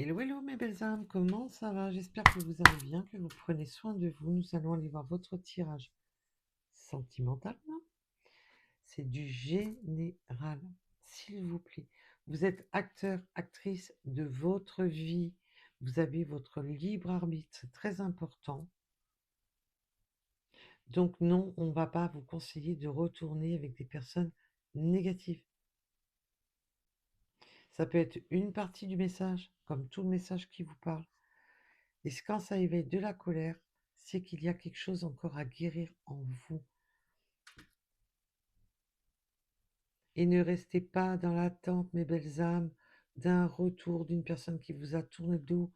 Hello, hello mes belles âmes, comment ça va? J'espère que vous allez bien, que vous prenez soin de vous. Nous allons aller voir votre tirage sentimental. C'est du général, s'il vous plaît. Vous êtes acteur, actrice de votre vie. Vous avez votre libre arbitre, c'est très important. Donc non, on ne va pas vous conseiller de retourner avec des personnes négatives. Ça peut être une partie du message, comme tout le message qui vous parle. Et quand ça éveille de la colère, c'est qu'il y a quelque chose encore à guérir en vous. Et ne restez pas dans l'attente, mes belles âmes, d'un retour d'une personne qui vous a tourné le dos.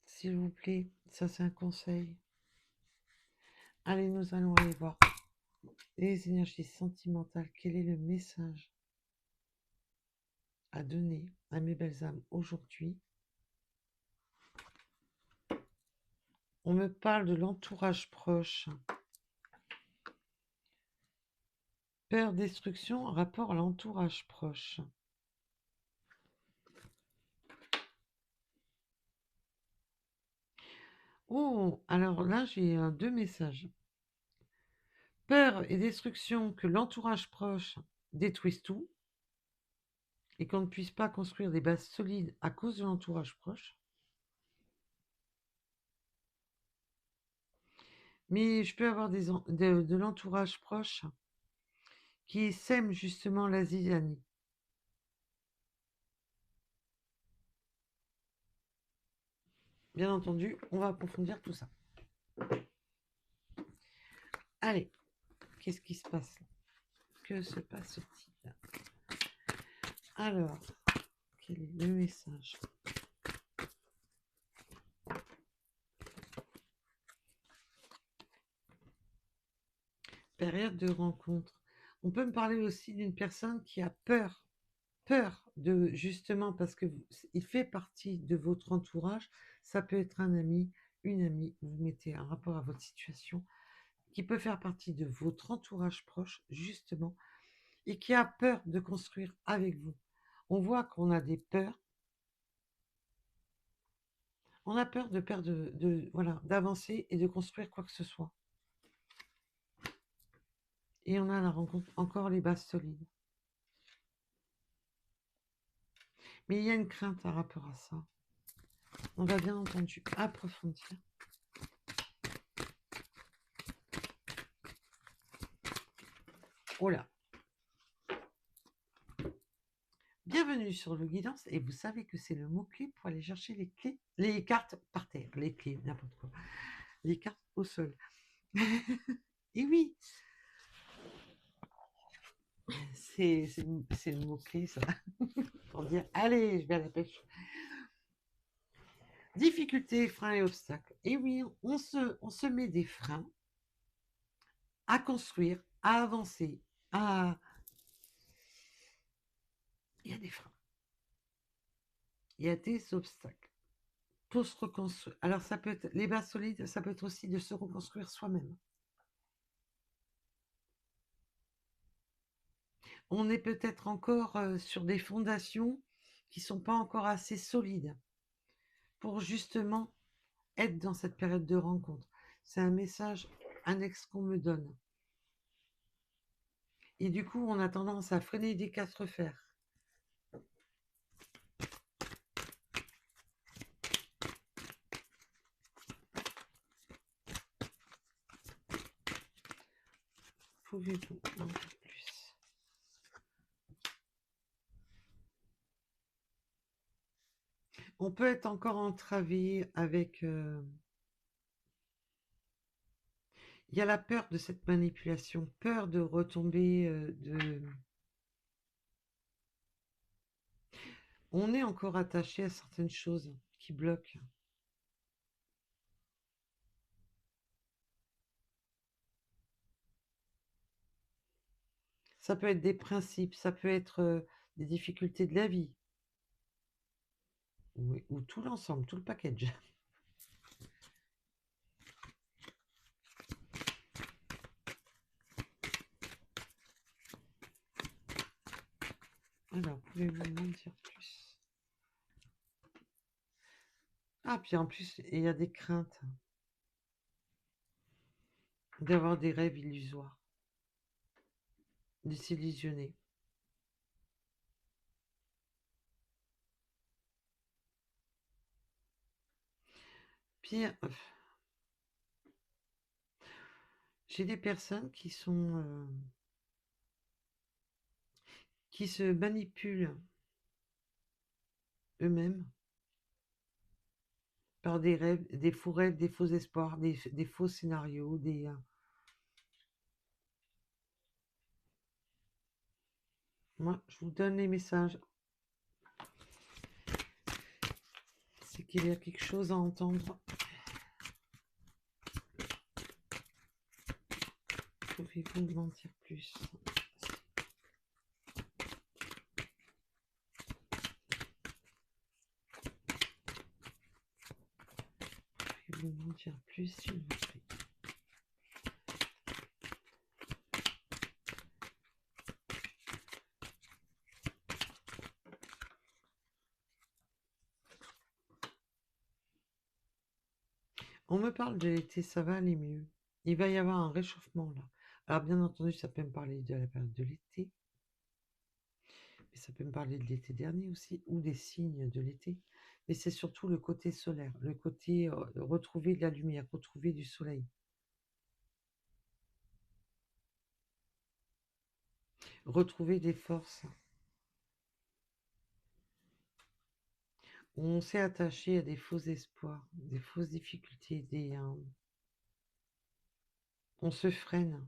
S'il vous plaît, ça c'est un conseil. Allez, nous allons aller voir les énergies sentimentales. Quel est le message à donner à mes belles âmes aujourd'hui? On me parle de l'entourage proche. Peur, destruction, rapport à l'entourage proche. Oh, alors là, j'ai deux messages. Peur et destruction, que l'entourage proche détruise tout et qu'on ne puisse pas construire des bases solides à cause de l'entourage proche. Mais je peux avoir de l'entourage proche qui sème justement la zizanie. Bien entendu, on va approfondir tout ça. Allez, qu'est-ce qui se passe là? Que se passe-t-il? Alors, quel est le message? Période de rencontre. On peut me parler aussi d'une personne qui a peur de, justement, parce que il fait partie de votre entourage. Ça peut être un ami, une amie, vous mettez un rapport à votre situation, qui peut faire partie de votre entourage proche, justement, et qui a peur de construire avec vous. On voit qu'on a des peurs. On a peur de perdre, voilà, d'avancer et de construire quoi que ce soit. Et on a la rencontre, encore les bases solides. Mais il y a une crainte par rapport à ça. On va bien entendu approfondir. Oh là. Bienvenue sur le guidance, et vous savez que c'est le mot-clé pour aller chercher les clés, les cartes par terre, les clés, n'importe quoi, les cartes au sol. Et oui, c'est le mot-clé, ça, pour dire, allez, je vais à la pêche. Difficultés, freins et obstacles. Et oui, on se met des freins à construire, à avancer, à... Il y a des freins. Il y a des obstacles pour se reconstruire. Alors ça peut être les bases solides, ça peut être aussi de se reconstruire soi-même. On est peut-être encore sur des fondations qui ne sont pas encore assez solides pour justement être dans cette période de rencontre. C'est un message annexe qu'on me donne. Et du coup, on a tendance à freiner des quatre fers. Pouvez-vous en dire plus? On peut être encore entravé avec... Il y a la peur de cette manipulation, peur de retomber, de... On est encore attaché à certaines choses qui bloquent. Ça peut être des principes, ça peut être des difficultés de la vie. Ou tout l'ensemble, tout le package. Alors, pouvez-vous m'en dire plus? Ah, puis en plus, il y a des craintes d'avoir des rêves illusoires, de s'illusionner. Puis, j'ai des personnes qui se manipulent eux-mêmes par des rêves, des faux espoirs, des faux scénarios, Moi, je vous donne les messages. C'est qu'il y a quelque chose à entendre. Pouvez-vous m'en dire plus? Pouvez-vous m'en dire plus, s'il vous plaît? On me parle de l'été, ça va aller mieux. Il va y avoir un réchauffement là. Alors bien entendu, ça peut me parler de la période de l'été, mais ça peut me parler de l'été dernier aussi, ou des signes de l'été. Mais c'est surtout le côté solaire, le côté retrouver de la lumière, retrouver du soleil, retrouver des forces. On s'est attaché à des faux espoirs, des fausses difficultés, on se freine.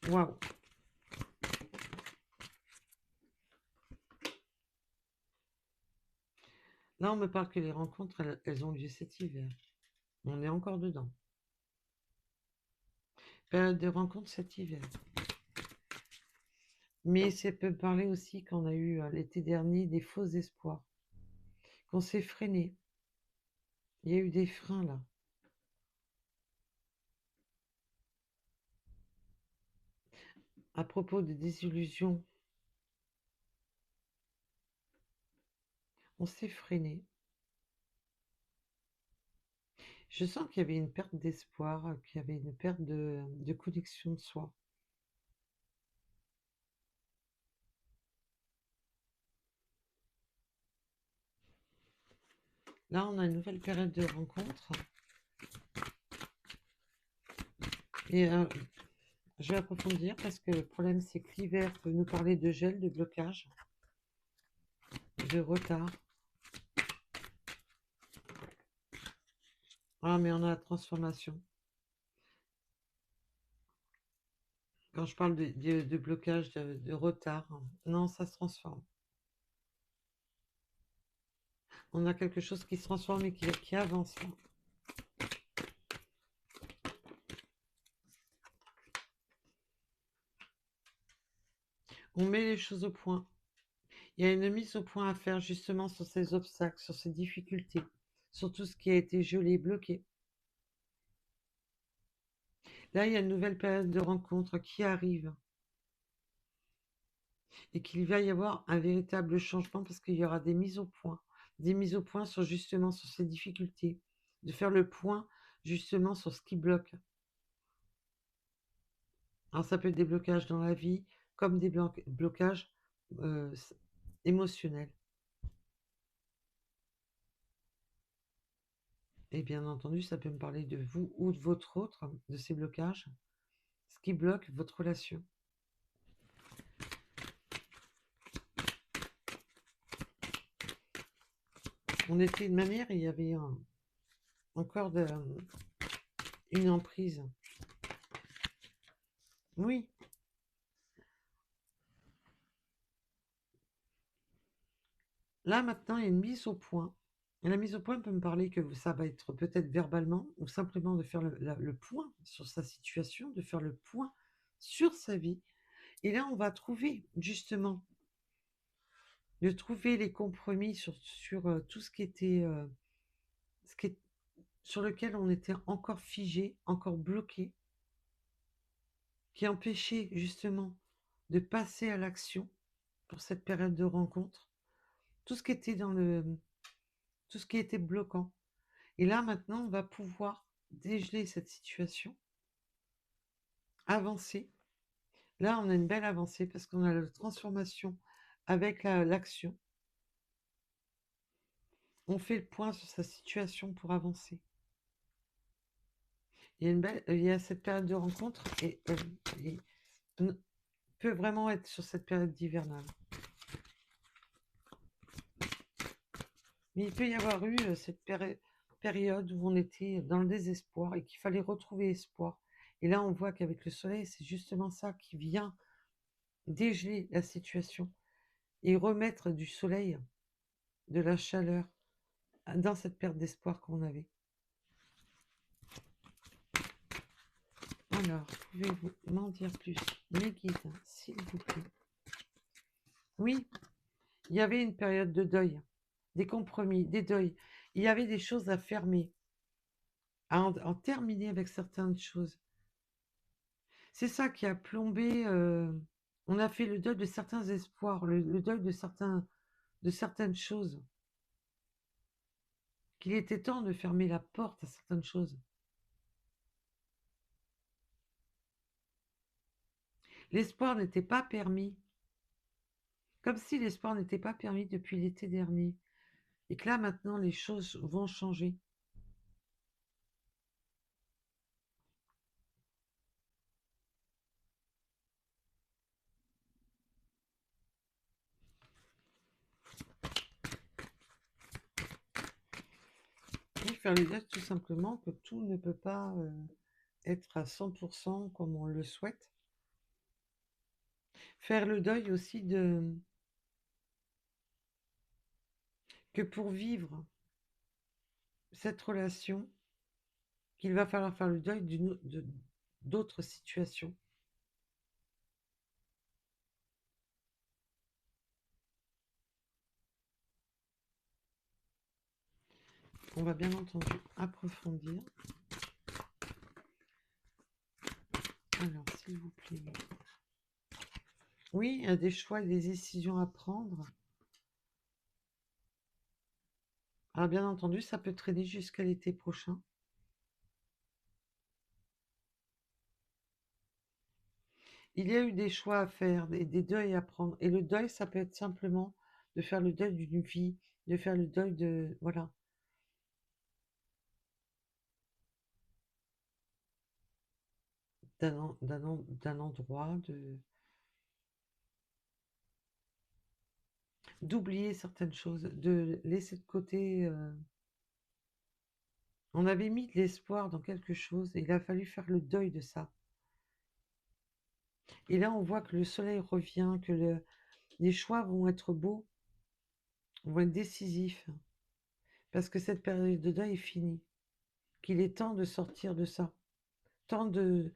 Waouh! Là, on me parle que les rencontres, elles ont lieu cet hiver. On est encore dedans. Période de rencontre cet hiver. Mais ça peut parler aussi qu'on a eu l'été dernier des faux espoirs, qu'on s'est freiné. Il y a eu des freins là. À propos de désillusions, on s'est freiné. Je sens qu'il y avait une perte d'espoir, qu'il y avait une perte de connexion de soi. Là, on a une nouvelle période de rencontre. Et je vais approfondir parce que le problème, c'est que l'hiver peut nous parler de gel, de blocage, de retard. Ah, mais on a la transformation. Quand je parle de blocage, de retard, non, ça se transforme. On a quelque chose qui se transforme et qui avance là. On met les choses au point. Il y a une mise au point à faire justement sur ces obstacles, sur ces difficultés, sur tout ce qui a été gelé, bloqué. Là, il y a une nouvelle période de rencontre qui arrive et qu'il va y avoir un véritable changement parce qu'il y aura des mises au point sur justement sur ces difficultés, de faire le point justement sur ce qui bloque. Alors ça peut être des blocages dans la vie comme des blocages euh, émotionnels. Et bien entendu, ça peut me parler de vous ou de votre autre, de ces blocages, ce qui bloque votre relation. On était de manière, il y avait encore une emprise. Oui. Là, maintenant, il y a une mise au point. Et la mise au point peut me parler que ça va être peut-être verbalement ou simplement de faire le point sur sa situation, de faire le point sur sa vie. Et là, on va trouver justement, de trouver les compromis sur tout ce qui était, ce qui est- sur lequel on était encore figé, encore bloqué, qui empêchait justement de passer à l'action. pour cette période de rencontre. Tout ce qui était tout ce qui était bloquant. Et là, maintenant, on va pouvoir dégeler cette situation, avancer. Là, on a une belle avancée parce qu'on a la transformation avec l'action. On fait le point sur sa situation pour avancer. Il y a cette période de rencontre et peut vraiment être sur cette période d'hivernale. Mais il peut y avoir eu cette période où on était dans le désespoir et qu'il fallait retrouver espoir. Et là, on voit qu'avec le soleil, c'est justement ça qui vient dégeler la situation et remettre du soleil, de la chaleur dans cette perte d'espoir qu'on avait. Alors, pouvez-vous m'en dire plus, mes guides, s'il vous plaît? Oui, il y avait une période de deuil, des compromis, des deuils. Il y avait des choses à fermer, à en terminer avec certaines choses. C'est ça qui a plombé. On a fait le deuil de certains espoirs, le deuil de certaines choses. Qu'il était temps de fermer la porte à certaines choses. L'espoir n'était pas permis. Comme si l'espoir n'était pas permis depuis l'été dernier. Et que là, maintenant, les choses vont changer. Et faire le deuil tout simplement que tout ne peut pas être à 100% comme on le souhaite. Faire le deuil aussi que pour vivre cette relation, qu'il va falloir faire le deuil d'autres situations. On va bien entendu approfondir. Alors, s'il vous plaît. Oui, il y a des choix et des décisions à prendre. Alors, bien entendu, ça peut traîner jusqu'à l'été prochain. Il y a eu des choix à faire, des deuils à prendre. Et le deuil, ça peut être simplement de faire le deuil d'une vie, de faire le deuil de... Voilà. D'un endroit, d'oublier certaines choses, de laisser de côté... On avait mis de l'espoir dans quelque chose et il a fallu faire le deuil de ça. Et là, on voit que le soleil revient, que les choix vont être beaux, vont être décisifs, parce que cette période de deuil est finie, qu'il est temps de sortir de ça, temps de,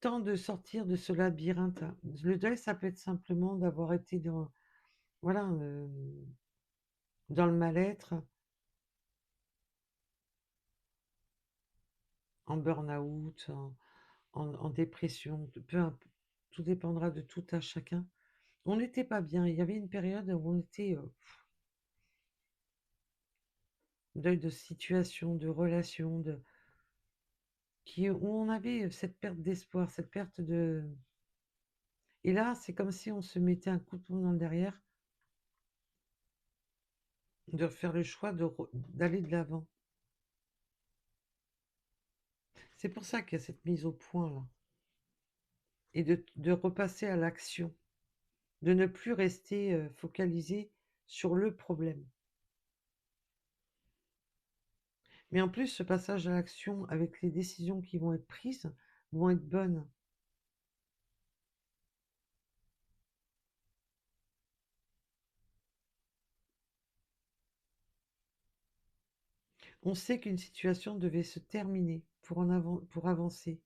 temps de sortir de ce labyrinthe. Le deuil, ça peut être simplement d'avoir été voilà, dans le mal-être, en burn-out, en dépression, tout dépendra de tout à chacun. On n'était pas bien. Il y avait une période où on était deuil de situation, de relation, où on avait cette perte d'espoir, cette perte de... Et là, c'est comme si on se mettait un couteau dans le derrière, de faire le choix d'aller de l'avant. C'est pour ça qu'il y a cette mise au point là. Et de repasser à l'action, de ne plus rester focalisé sur le problème. Mais en plus, ce passage à l'action avec les décisions qui vont être prises vont être bonnes. On sait qu'une situation devait se terminer pour avancer.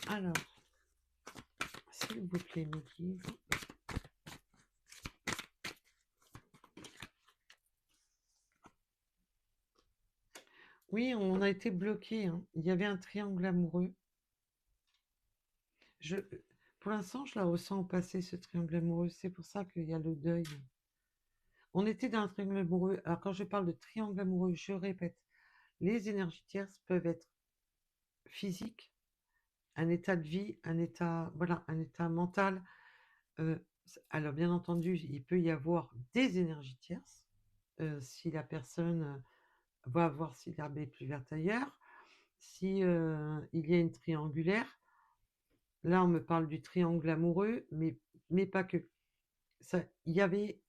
Alors, s'il vous plaît, mes guides. Oui, on a été bloqué, hein. Il y avait un triangle amoureux Je, pour l'instant, je la ressens au passé, ce triangle amoureux. C'est pour ça qu'il y a le deuil. On était dans un triangle amoureux. Alors, quand je parle de triangle amoureux, je répète, les énergies tierces peuvent être physiques, un état de vie, un état, voilà, un état mental. Euh, alors, bien entendu, il peut y avoir des énergies tierces si la personne va voir si l'herbe est plus verte ailleurs. Si il y a une triangulaire, là, on me parle du triangle amoureux, mais pas que. Ça, il y avait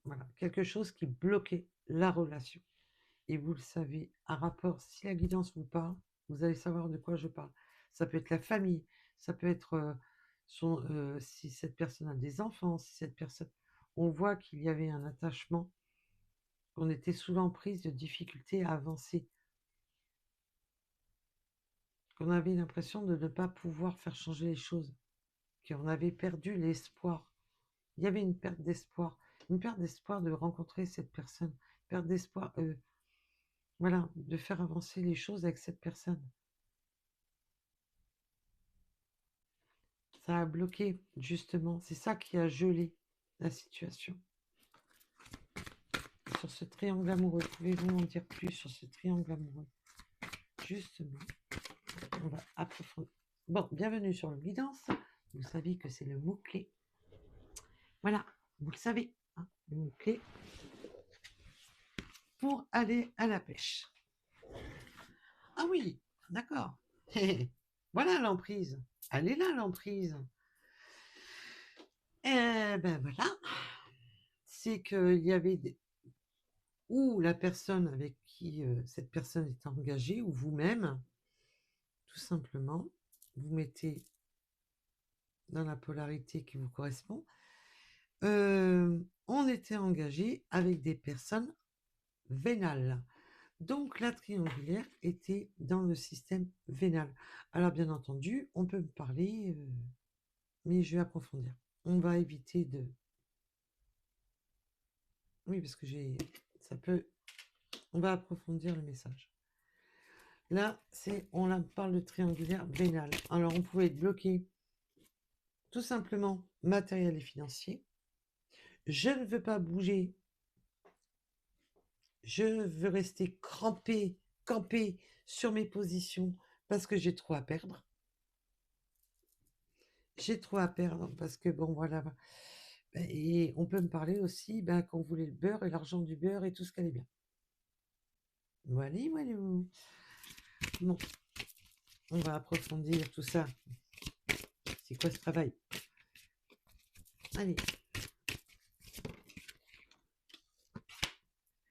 voilà, quelque chose qui bloquait la relation. Et vous le savez, un rapport, si la guidance vous parle, vous allez savoir de quoi je parle. Ça peut être la famille, ça peut être si cette personne a des enfants, si cette personne... On voit qu'il y avait un attachement, qu'on était sous l'emprise de difficultés à avancer, qu'on avait l'impression de ne pas pouvoir faire changer les choses, qu'on avait perdu l'espoir. Il y avait une perte d'espoir de rencontrer cette personne, une perte d'espoir, voilà, de faire avancer les choses avec cette personne. Ça a bloqué, justement. C'est ça qui a gelé la situation. Sur ce triangle amoureux, pouvez-vous en dire plus sur ce triangle amoureux? Justement, on va approfondir. Bon, bienvenue sur le guidance. Vous savez que c'est le mot-clé. Voilà, vous le savez, hein, le mot-clé pour aller à la pêche. Ah oui, d'accord. Voilà l'emprise. Elle est là, l'emprise. Eh ben voilà. C'est qu'il y avait des... ou la personne avec qui cette personne est engagée, ou vous-même, tout simplement, vous mettez dans la polarité qui vous correspond. On était engagé avec des personnes vénales. Donc la triangulaire était dans le système vénal. Alors bien entendu, on peut me parler, mais je vais approfondir. On va éviter de... Oui, parce que j'ai... Ça peut... On va approfondir le message. Là, on parle de triangulaire vénal. Alors, on pouvait être bloqué tout simplement matériel et financier. Je ne veux pas bouger. Je veux rester campé sur mes positions parce que j'ai trop à perdre. J'ai trop à perdre parce que, bon, voilà. Et on peut me parler aussi qu'on voulait le beurre et l'argent du beurre et tout ce qu'elle est bien. Voilà, voilà. Bon, on va approfondir tout ça. C'est quoi ce travail? Allez.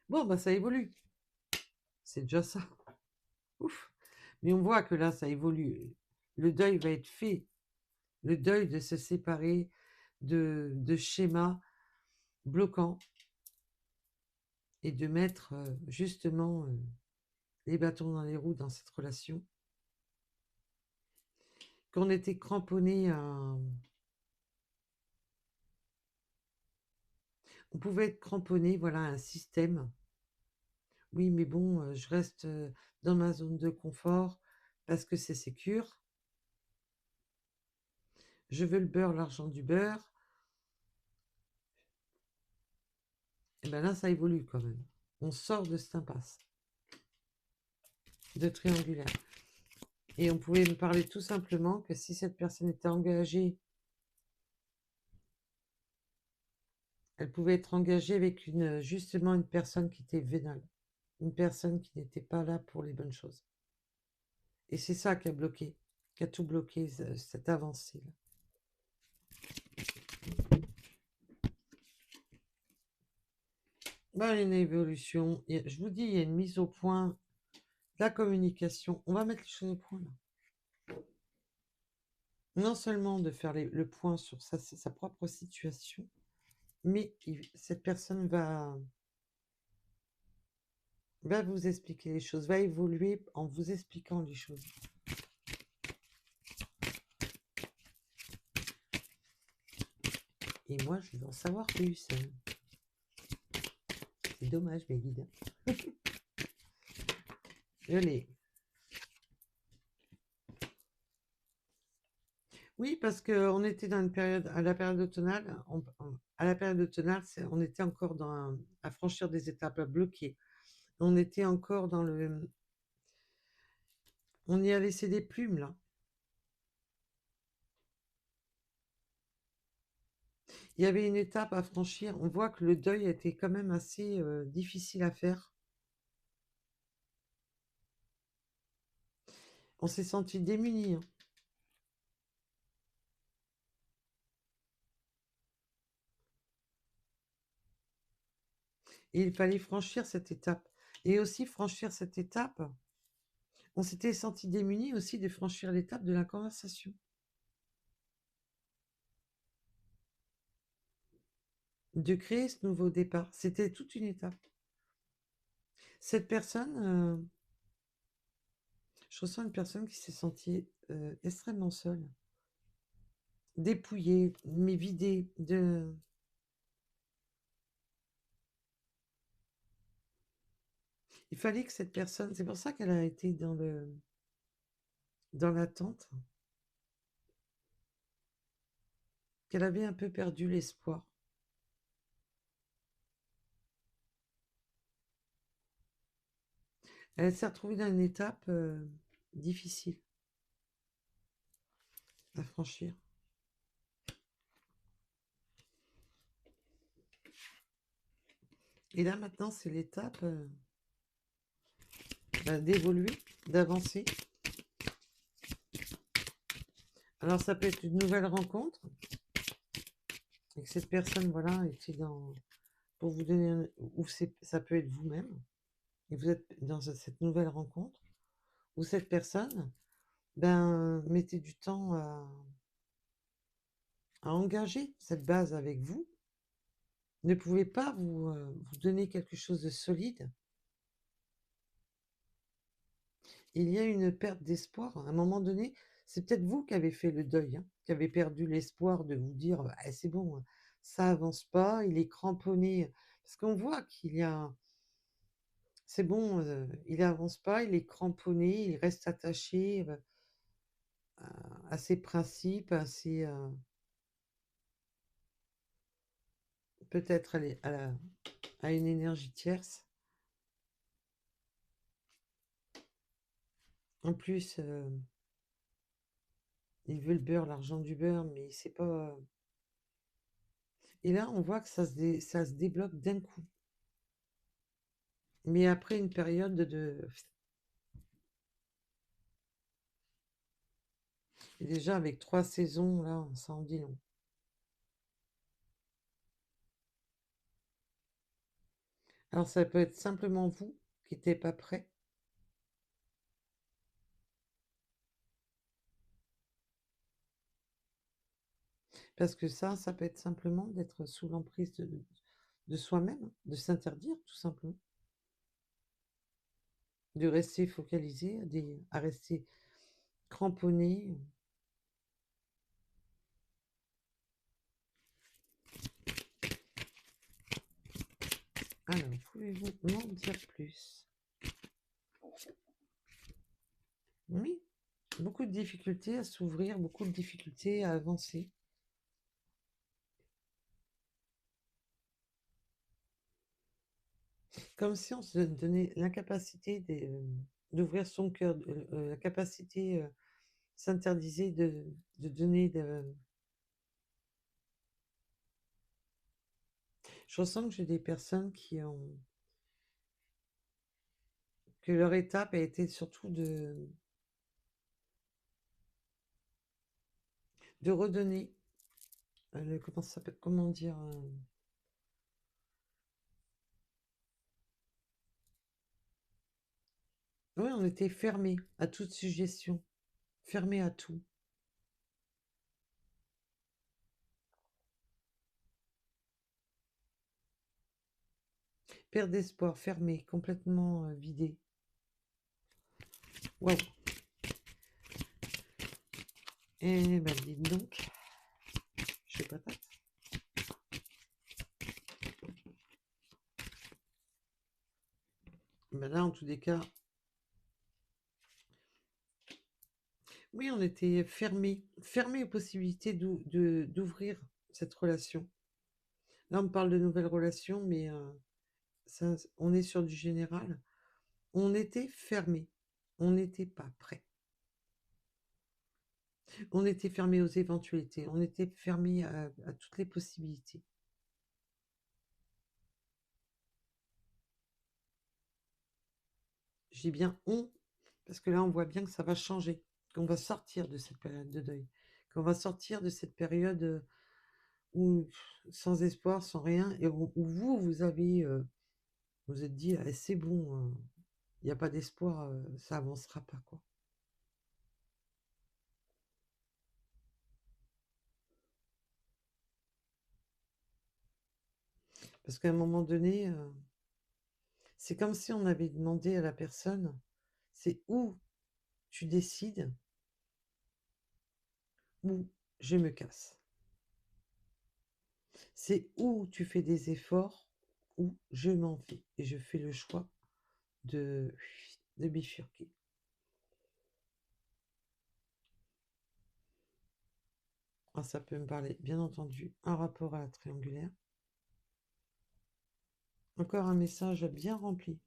Bon, ça évolue. C'est déjà ça. Ouf. Mais on voit que là, ça évolue. Le deuil va être fait. Le deuil de se séparer de schémas bloquants et de mettre justement les bâtons dans les roues dans cette relation. Qu'on était cramponné à... On pouvait être cramponné, voilà, à un système. Oui, mais bon, je reste dans ma zone de confort parce que c'est sécure. Je veux le beurre, l'argent du beurre. Et bien là, ça évolue quand même. On sort de cette impasse de triangulaire. Et on pouvait me parler tout simplement que si cette personne était engagée, elle pouvait être engagée avec justement une personne qui était vénale, une personne qui n'était pas là pour les bonnes choses. Et c'est ça qui a bloqué, qui a tout bloqué, cette avancée-là. Il y a une évolution. Je vous dis, il y a une mise au point de la communication. On va mettre les choses au point là. Non seulement de faire le point sur sa propre situation, mais cette personne va vous expliquer les choses, va évoluer en vous expliquant les choses. Et moi, je veux en savoir plus. C'est dommage, mes guides. Je l'ai. Oui, parce qu'on était dans une période, à la période automnale, à la période automnale, on était encore à franchir des étapes, à bloquer. On était encore dans le, on y a laissé des plumes là. Il y avait une étape à franchir. On voit que le deuil était quand même assez difficile à faire. On s'est senti démunis, hein. Et il fallait franchir cette étape. Et aussi franchir cette étape, on s'était senti démunis aussi de franchir l'étape de la conversation, de créer ce nouveau départ. C'était toute une étape. Cette personne, je ressens une personne qui s'est sentie extrêmement seule, dépouillée, mais vidée de. Il fallait que cette personne, c'est pour ça qu'elle a été dans l'attente, qu'elle avait un peu perdu l'espoir. Elle s'est retrouvée dans une étape difficile à franchir. Et là maintenant, c'est l'étape d'évoluer, d'avancer. Alors ça peut être une nouvelle rencontre, et que cette personne, voilà, était dans, pour vous donner ou ça peut être vous-même, et vous êtes dans cette nouvelle rencontre, où cette personne, ben, mettez du temps à engager cette base avec vous, ne pouvez pas vous donner quelque chose de solide. Il y a une perte d'espoir. À un moment donné, c'est peut-être vous qui avez fait le deuil, hein, qui avez perdu l'espoir de vous dire, bah, c'est bon, ça avance pas, il est cramponné. Parce qu'on voit qu'il y a, c'est bon, il avance pas, il est cramponné, il reste attaché à ses principes, peut-être à une énergie tierce. En plus, il veut le beurre, l'argent du beurre, mais il sait pas. Et là, on voit que ça se débloque d'un coup. Mais après une période de. Et déjà, avec 3 saisons, là, ça en dit long. Alors, ça peut être simplement vous qui n'étiez pas prêt, parce que ça peut être simplement d'être sous l'emprise de soi-même, hein, de s'interdire, tout simplement, de rester focalisé, à rester cramponné. Alors, pouvez-vous m'en dire plus? Oui, beaucoup de difficultés à s'ouvrir, beaucoup de difficultés à avancer. Comme si on se donnait l'incapacité d'ouvrir son cœur, la capacité s'interdisait de donner de. Je ressens que j'ai des personnes que leur étape a été surtout de redonner, comment ça s'appelle, comment dire, oui, on était fermé à toute suggestion, fermé à tout, perte d'espoir, fermé, complètement vidé. Waouh! Eh ben, dites donc, je sais pas. Ben là, en tous les cas, oui, on était fermé, fermé aux possibilités d'ouvrir cette relation. Là, on parle de nouvelles relations, mais ça, on est sur du général. On était fermé. On n'était pas prêt. On était fermé aux éventualités. On était fermé à toutes les possibilités. Je dis bien on, parce que là, on voit bien que ça va changer, qu'on va sortir de cette période de deuil, qu'on va sortir de cette période où sans espoir, sans rien, et où vous avez, vous êtes dit, ah, c'est bon, il n'y a pas d'espoir, ça avancera pas, quoi. Parce qu'à un moment donné, c'est comme si on avait demandé à la personne, c'est où tu décides, ou je me casse. C'est où tu fais des efforts, ou je m'en vais. Et je fais le choix de bifurquer. Ah, ça peut me parler, bien entendu, un rapport à la triangulaire. Encore un message bien rempli.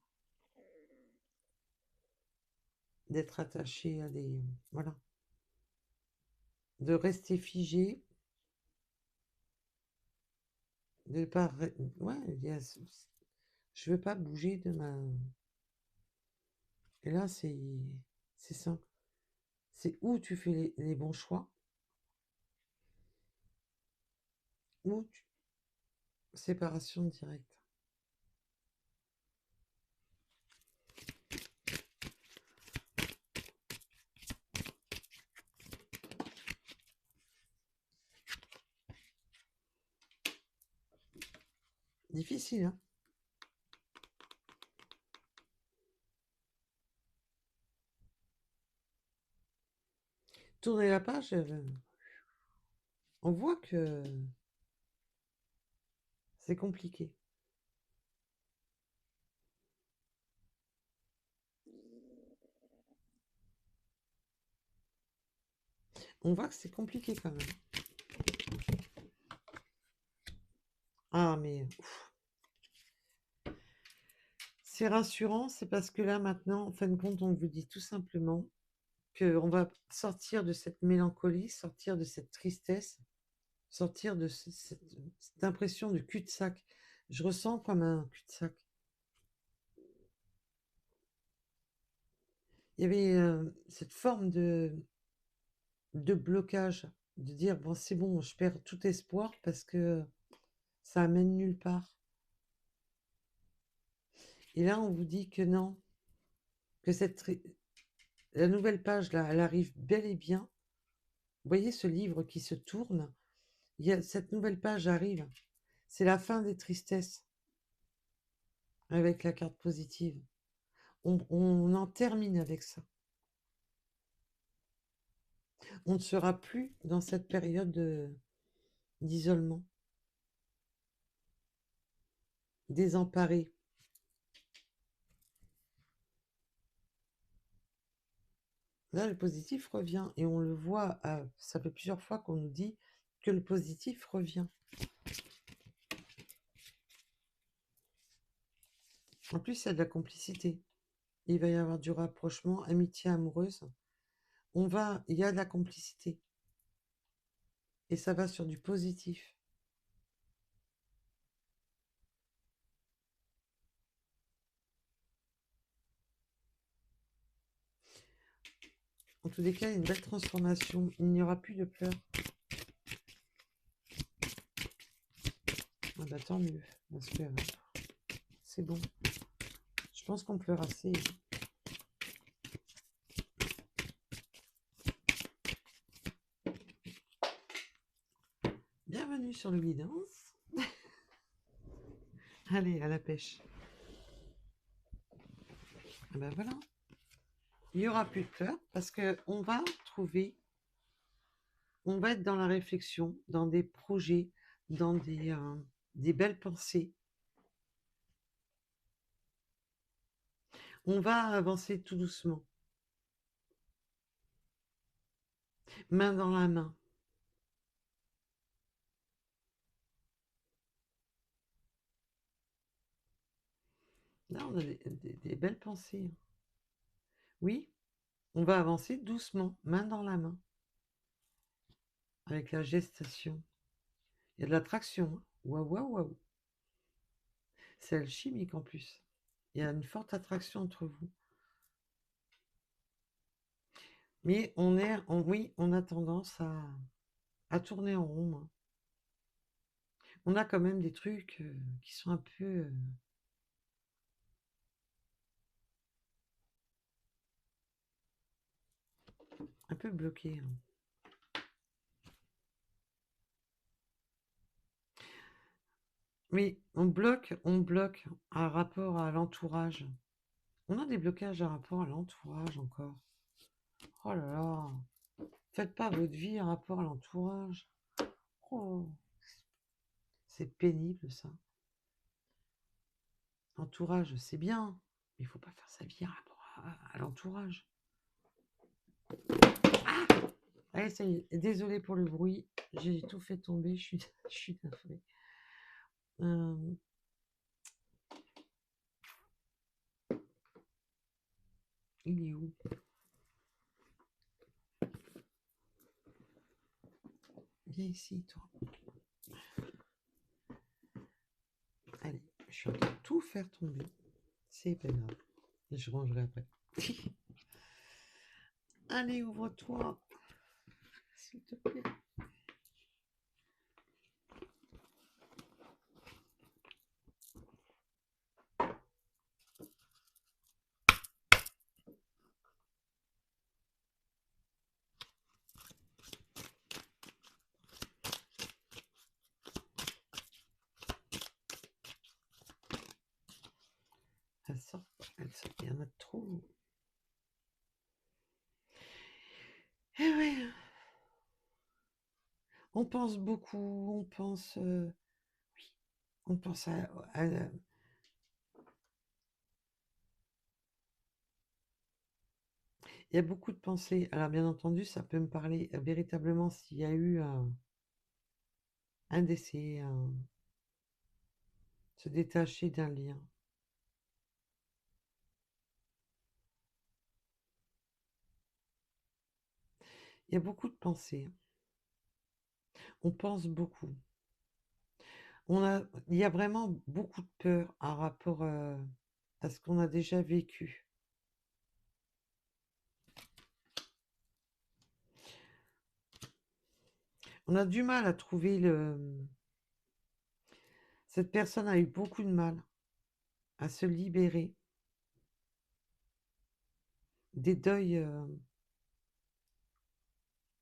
D'être attaché à des... Voilà. De rester figé. De pas... Ouais, je veux pas bouger de ma... Et là, c'est simple. C'est où tu fais les bons choix, ou séparation directe. Difficile, hein? Tourner la page, on voit que c'est compliqué. On voit que c'est compliqué quand même. Ah, mais c'est rassurant, c'est parce que là maintenant, en fin de compte, on vous dit tout simplement qu'on va sortir de cette mélancolie, sortir de cette tristesse, sortir de cette impression de cul-de-sac. Je ressens comme un cul-de-sac. Il y avait cette forme de blocage, de dire, bon, c'est bon, je perds tout espoir parce que ça amène nulle part. Et là, on vous dit que non, que la nouvelle page, là, elle arrive bel et bien. Vous voyez ce livre qui se tourne, cette nouvelle page arrive. C'est la fin des tristesses avec la carte positive. On en termine avec ça. On ne sera plus dans cette période d'isolement, désemparé. Là, le positif revient et on le voit, ça fait plusieurs fois qu'on nous dit que le positif revient. En plus, il y a de la complicité. Il va y avoir du rapprochement, amitié amoureuse. Il y a de la complicité. Et ça va sur du positif. En tous les cas, il y a une belle transformation. Il n'y aura plus de pleurs. Ah bah tant mieux, parce que c'est bon. Je pense qu'on pleure assez. Bienvenue sur le guidance. Allez, à la pêche. Ah ben voilà. Il n'y aura plus de pleurs parce qu'on va trouver, on va être dans la réflexion, dans des projets, dans des belles pensées. On va avancer tout doucement. Main dans la main. Là, on a des belles pensées. Oui, on va avancer doucement, main dans la main, avec la gestation. Il y a de l'attraction. Hein. Waouh, waouh, waouh. C'est alchimique en plus. Il y a une forte attraction entre vous. Mais oui, on a tendance à tourner en rond. Hein. On a quand même des trucs qui sont un peu bloqués. Hein. Mais on bloque un rapport à l'entourage. On a des blocages à rapport à l'entourage encore. Oh là là. Faites pas votre vie un rapport à l'entourage. Oh, c'est pénible ça. L'entourage, c'est bien, mais il faut pas faire sa vie un rapport à l'entourage. Ah, allez, ça y est. Désolée pour le bruit. J'ai tout fait tomber. Je suis navrée. Il est où? Viens ici, toi. Allez, je suis en train de tout faire tomber. C'est pas grave. Je rangerai après. Allez, ouvre-toi. S'il te plaît. Elle sort. Il y en a trop. Eh oui. On pense beaucoup. On pense. Oui. On pense il y a beaucoup de pensées. Alors, bien entendu, ça peut me parler véritablement s'il y a eu un décès, se détacher d'un lien. Il y a beaucoup de pensées. On pense beaucoup. Il y a vraiment beaucoup de peur en rapport à ce qu'on a déjà vécu. On a du mal à trouver Cette personne a eu beaucoup de mal à se libérer des deuils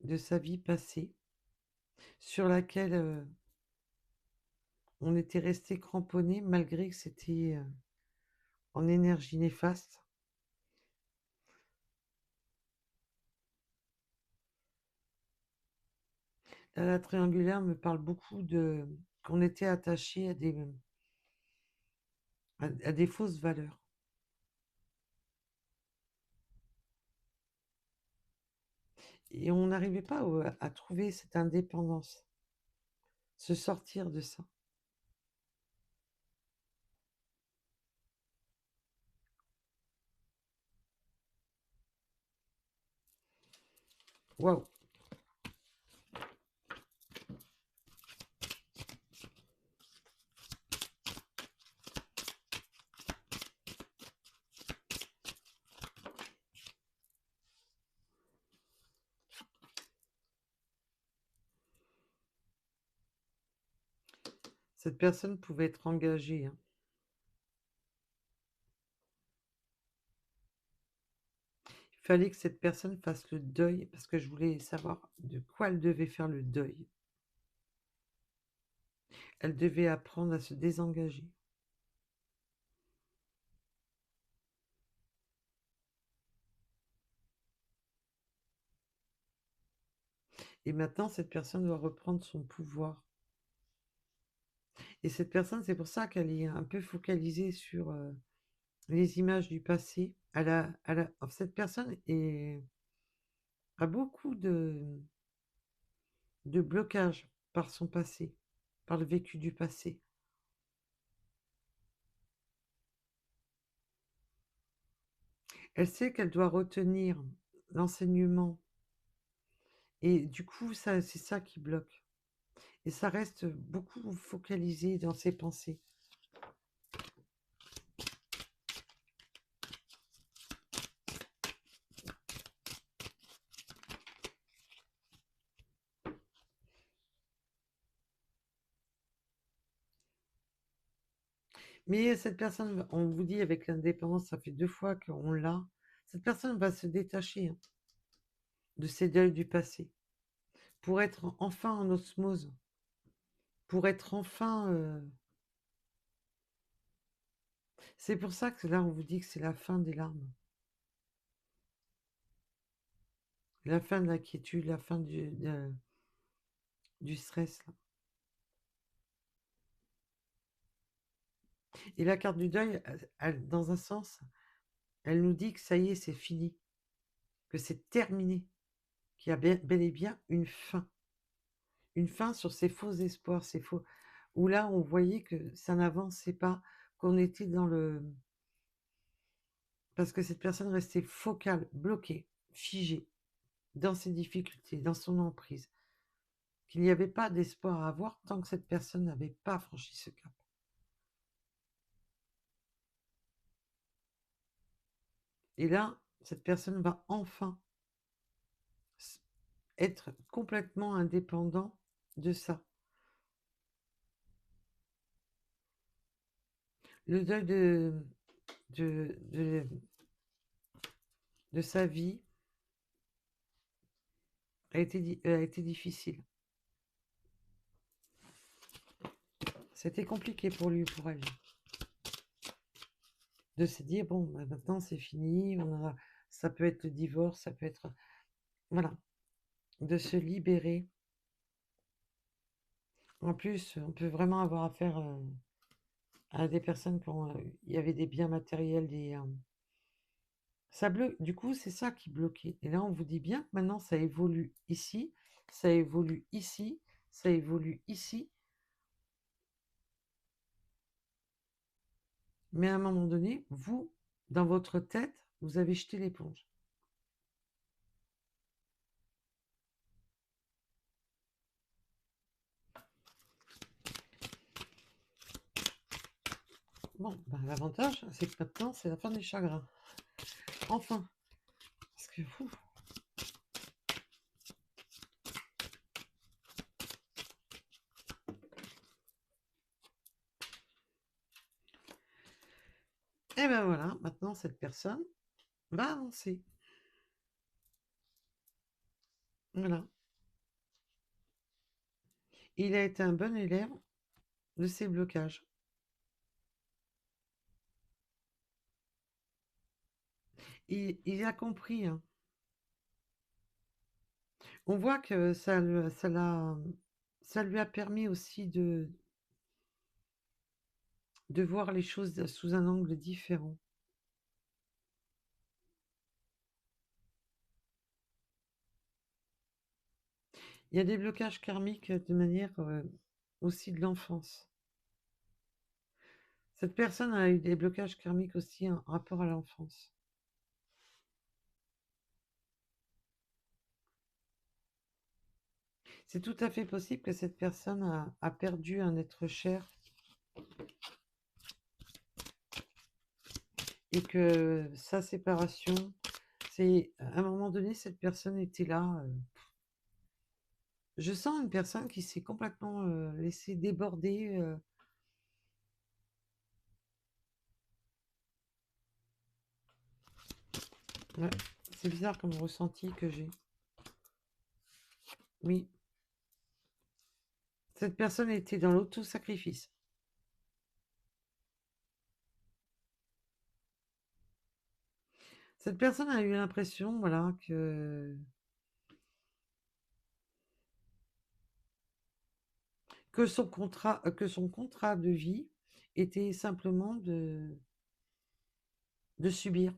de sa vie passée, sur laquelle on était resté cramponné malgré que c'était en énergie néfaste. Là, la triangulaire me parle beaucoup de qu'on était attaché à des fausses valeurs. Et on n'arrivait pas à trouver cette indépendance, se sortir de ça. Waouh! Cette personne pouvait être engagée. Hein. Il fallait que cette personne fasse le deuil parce que je voulais savoir de quoi elle devait faire le deuil. Elle devait apprendre à se désengager. Et maintenant, cette personne doit reprendre son pouvoir. Et cette personne, c'est pour ça qu'elle est un peu focalisée sur les images du passé. Cette personne a beaucoup de blocages par son passé, par le vécu du passé. Elle sait qu'elle doit retenir l'enseignement et du coup, ça, c'est ça qui bloque. Et ça reste beaucoup focalisé dans ses pensées. Mais cette personne, on vous dit avec l'indépendance, ça fait 2 fois qu'on l'a. Cette personne va se détacher de ses deuils du passé pour être enfin en osmose, pour être enfin. C'est pour ça que là, on vous dit que c'est la fin des larmes, la fin de l'inquiétude, la fin du stress, là. Et la carte du deuil, dans un sens, elle nous dit que ça y est, c'est fini, que c'est terminé, qu'il y a bel et bien une fin sur ces faux espoirs, ces faux, où là, on voyait que ça n'avançait pas, qu'on était dans le, parce que cette personne restait focale, bloquée, figée, dans ses difficultés, dans son emprise, qu'il n'y avait pas d'espoir à avoir tant que cette personne n'avait pas franchi ce cap. Et là, cette personne va enfin être complètement indépendant de ça. Le deuil de, de, de sa vie a été difficile. C'était compliqué pour lui, pour elle, de se dire, bon, bah, maintenant c'est fini, ça peut être le divorce, ça peut être... Voilà, de se libérer. En plus, on peut vraiment avoir affaire à des personnes qui ont... Il y avait des biens matériels, ça bloque. Du coup, c'est ça qui bloquait. Et là, on vous dit bien que maintenant, ça évolue ici, ça évolue ici, ça évolue ici. Mais à un moment donné, vous, dans votre tête, vous avez jeté l'éponge. Bon, ben, l'avantage, c'est que maintenant, c'est la fin des chagrins. Enfin. Parce que fou. Et ben voilà, maintenant, cette personne va avancer. Voilà. Il a été un bon élève de ses blocages. Il a compris, hein. On voit que ça lui a permis aussi de voir les choses sous un angle différent. Il y a des blocages karmiques de manière aussi de l'enfance. Cette personne a eu des blocages karmiques aussi en rapport à l'enfance. C'est tout à fait possible que cette personne a perdu un être cher et que sa séparation, c'est à un moment donné, cette personne était là. Je sens une personne qui s'est complètement laissée déborder. Ouais, c'est bizarre comme ressenti que j'ai. Oui, cette personne était dans l'auto-sacrifice. Cette personne a eu l'impression, voilà, que son contrat de vie était simplement de subir.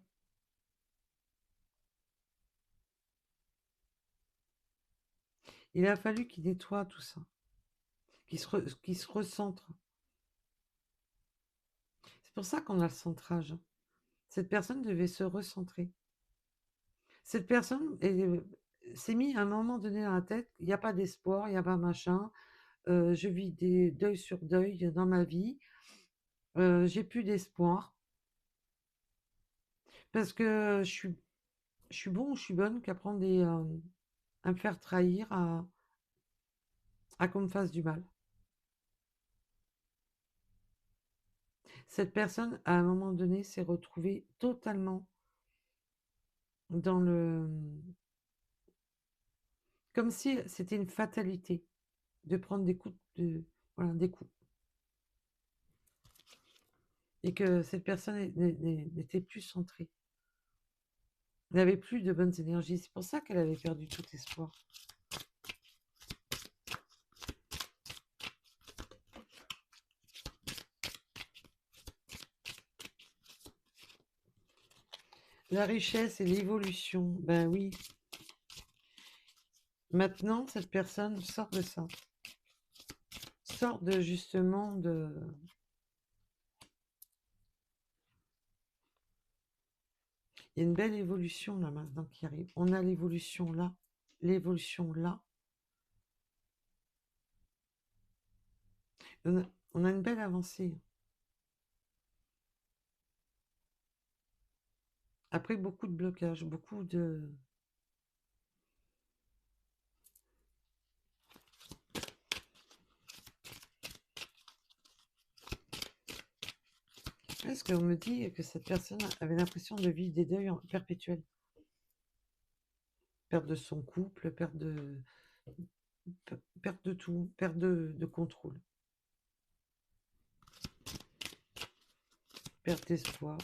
Il a fallu qu'il nettoie tout ça, qu'il se recentre. C'est pour ça qu'on a le centrage. Cette personne devait se recentrer. Cette personne s'est mis à un moment donné dans la tête, il n'y a pas d'espoir, il n'y a pas machin, je vis des deuil sur deuil dans ma vie, j'ai plus d'espoir, parce que je suis bon, je suis bonne qu'à prendre à me faire trahir, à qu'on me fasse du mal. Cette personne, à un moment donné, s'est retrouvée totalement dans le... Comme si c'était une fatalité de prendre des coups voilà, des coups. Et que cette personne n'était plus centrée. Elle n'avait plus de bonnes énergies. C'est pour ça qu'elle avait perdu tout espoir. La richesse et l'évolution, ben oui. Maintenant, cette personne sort de ça. Sort de justement de... Il y a une belle évolution là maintenant qui arrive. On a l'évolution là, l'évolution là. On a une belle avancée. Après beaucoup de blocages, beaucoup de... Est-ce qu'on me dit que cette personne avait l'impression de vivre des deuils perpétuels? Perte de son couple, perte de tout, perte de contrôle. Perte d'espoir.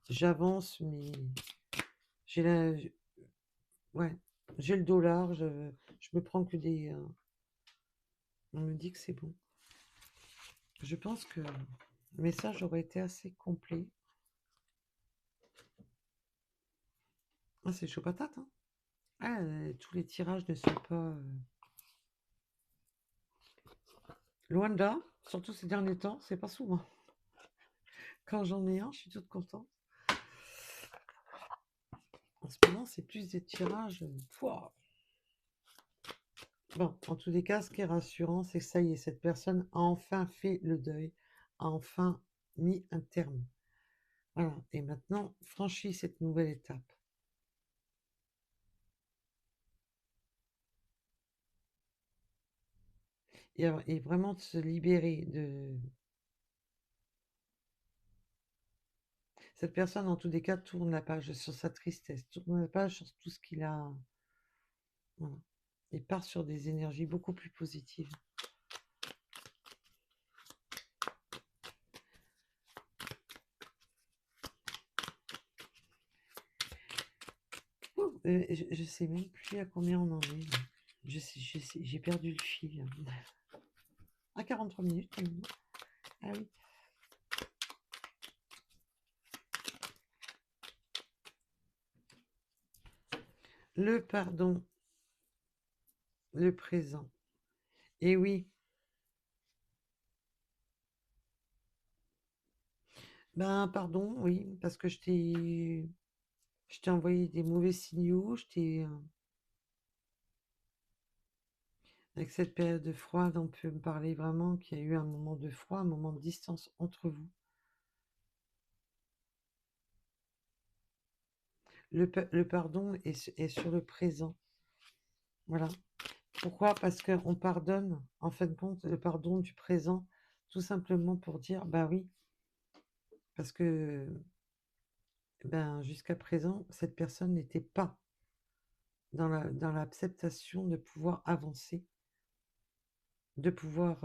J'avance, mais j'ai ouais, j'ai le dollar, je me prends que des... on me dit que c'est bon. Je pense que le message aurait été assez complet. Ah, c'est chaud patate, hein. Ah, tous les tirages ne sont pas... Loin de là, surtout ces derniers temps, c'est pas souvent. Quand j'en ai un, je suis toute contente. En ce moment, c'est plus des tirages... Pouah. Bon, en tous les cas, ce qui est rassurant, c'est que ça y est, cette personne a enfin fait le deuil, a enfin mis un terme. Voilà, et maintenant, franchit cette nouvelle étape. Et vraiment de se libérer de... Cette personne, en tous les cas, tourne la page sur sa tristesse, tourne la page sur tout ce qu'il a... Voilà. Et part sur des énergies beaucoup plus positives. Je sais même plus à combien on en est. J'ai perdu le fil. À 43 minutes. Ah oui. Le pardon, le présent. Et oui. Ben pardon, oui, parce que je t'ai envoyé des mauvais signaux, avec cette période de froid, on peut me parler vraiment qu'il y a eu un moment de froid, un moment de distance entre vous. Le pardon est sur le présent. Voilà. Pourquoi? Parce qu'on pardonne, en fin de compte, le pardon du présent, tout simplement pour dire, bah oui, parce que ben, jusqu'à présent, cette personne n'était pas dans l'acceptation de pouvoir avancer, de pouvoir...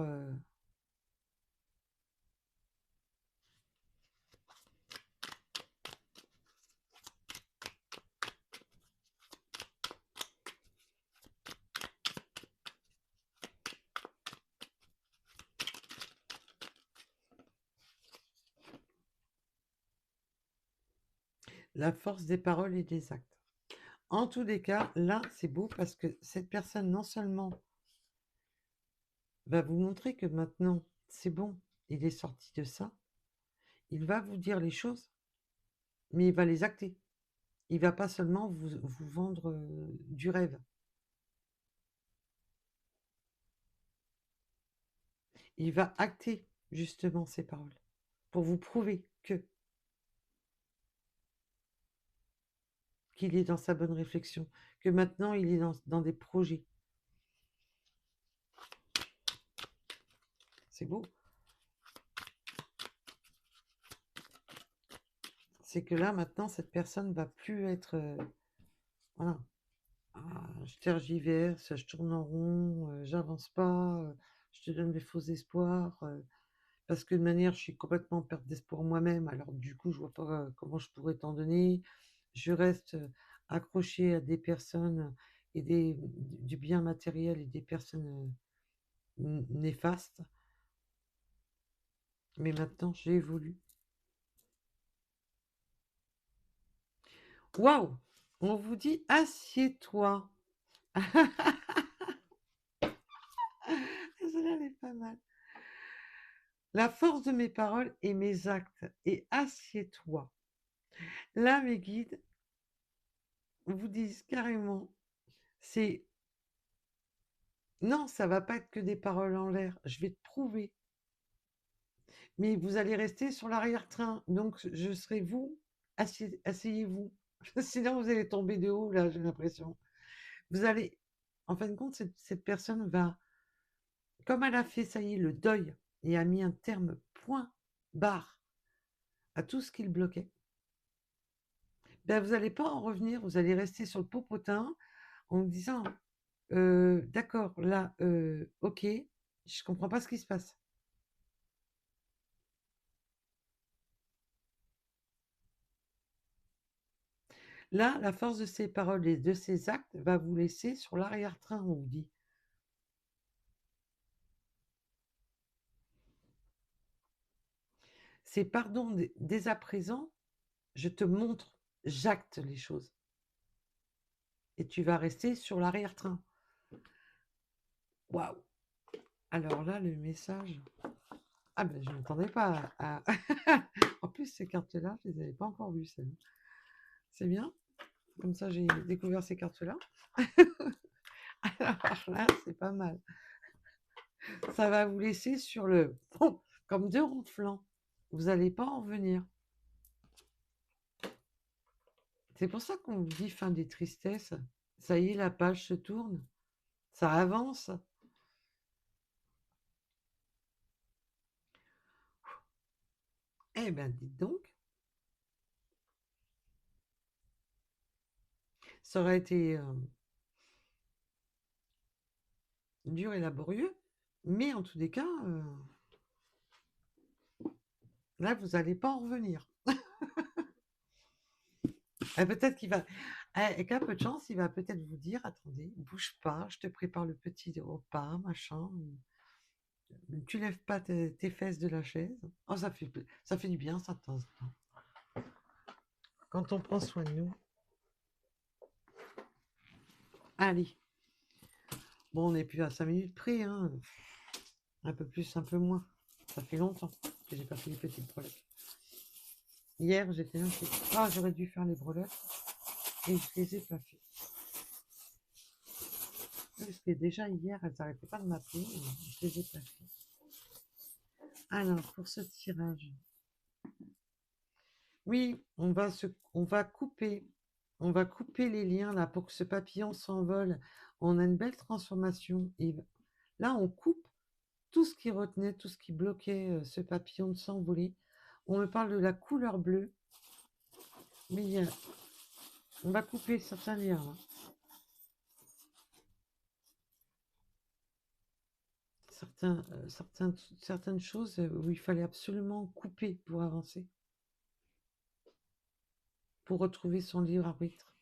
la force des paroles et des actes. En tous les cas, là, c'est beau parce que cette personne, non seulement va vous montrer que maintenant, c'est bon, il est sorti de ça, il va vous dire les choses, mais il va les acter. Il va pas seulement vous vendre du rêve. Il va acter justement ses paroles pour vous prouver qu'il est dans sa bonne réflexion, que maintenant il est dans des projets. C'est beau. C'est que là, maintenant, cette personne va plus être... voilà. Ah, je tergiverse, je tourne en rond, j'avance pas, je te donne des faux espoirs, parce que de manière, je suis complètement en perte d'espoir moi-même, alors du coup, je vois pas comment je pourrais t'en donner. Je reste accrochée à des personnes et du bien matériel et des personnes néfastes. Mais maintenant, j'ai évolué. Waouh! On vous dit assieds-toi. Celle-là, elle est pas mal. La force de mes paroles et mes actes. Et assieds-toi. Là, mes guides vous disent carrément, c'est non, ça va pas être que des paroles en l'air. Je vais te prouver. Mais vous allez rester sur l'arrière-train. Donc, je serai vous. Asseyez-vous. Sinon, vous allez tomber de haut, là, j'ai l'impression. Vous allez. En fin de compte, cette personne va. Comme elle a fait, ça y est, le deuil et a mis un terme point barre à tout ce qui le bloquait, ben vous n'allez pas en revenir, vous allez rester sur le popotin en vous disant d'accord, là, ok, je comprends pas ce qui se passe. Là, la force de ces paroles et de ces actes va vous laisser sur l'arrière-train, on vous dit. C'est pardon, dès à présent, je te montre, j'acte les choses. Et tu vas rester sur l'arrière-train. Waouh! Alors là, le message. Ah ben, je ne m'attendais pas à... En plus, ces cartes-là, je ne les avais pas encore vues, celles-là. C'est bien. Comme ça, j'ai découvert ces cartes-là. Alors là, c'est pas mal. Ça va vous laisser sur le... Bon, comme deux ronds de flanc. Vous n'allez pas en revenir. C'est pour ça qu'on vous dit fin des tristesses. Ça y est, la page se tourne. Ça avance. Eh ben, dites donc. Ça aurait été dur et laborieux. Mais en tous les cas, là, vous n'allez pas en revenir. Peut-être qu'il va... Avec un peu de chance, il va peut-être vous dire, attendez, bouge pas, je te prépare le petit repas, machin. Tu lèves pas tes fesses de la chaise. Oh, ça fait du bien, ça, de temps en temps. Quand on prend soin de nous. Allez. Bon, on n'est plus à 5 minutes près, hein. Un peu plus, un peu moins. Ça fait longtemps que j'ai pas fait les petites breloques. Hier, j'étais inquiète. Ah, j'aurais dû faire les breloques. Et je les ai pas fait. Parce que déjà, hier, elles n'arrêtaient pas de m'appeler. Je les ai pas fait. Alors, pour ce tirage. Oui, on va couper. On va couper les liens là pour que ce papillon s'envole. On a une belle transformation. Et là, on coupe tout ce qui retenait, tout ce qui bloquait ce papillon de s'envoler. On me parle de la couleur bleue. Mais on va couper certains liens. Là. Certaines choses où il fallait absolument couper pour avancer. Pour retrouver son libre arbitre.